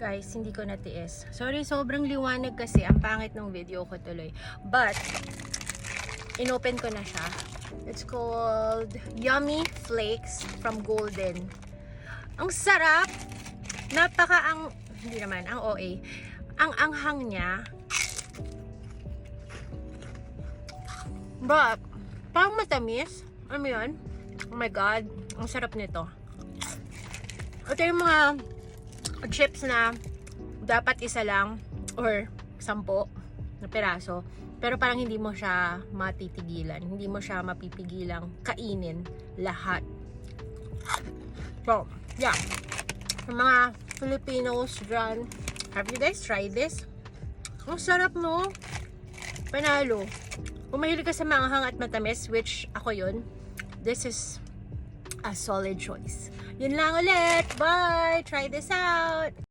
Guys, hindi ko natiis. Sorry, sobrang liwanag kasi. Ang pangit ng video ko tuloy. But, inopen ko na siya. It's called Yummy Flakes from Golden. Ang sarap! Hindi naman, ang OA. Ang anghang niya. But, parang matamis. Ano yun? Oh my God. Ang sarap nito. Ito yung mga chips na dapat isa lang or 10 na piraso. Pero parang hindi mo siya matitigilan. Hindi mo siya mapipigilang kainin lahat. So, yeah. Yung mga Filipinos dyan, have you guys tried this? Ang sarap, no? Panalo. Kung mahilig ka sa manghang at matamis, which ako yun, this is a solid choice. Yun lang ulit. Bye! Try this out!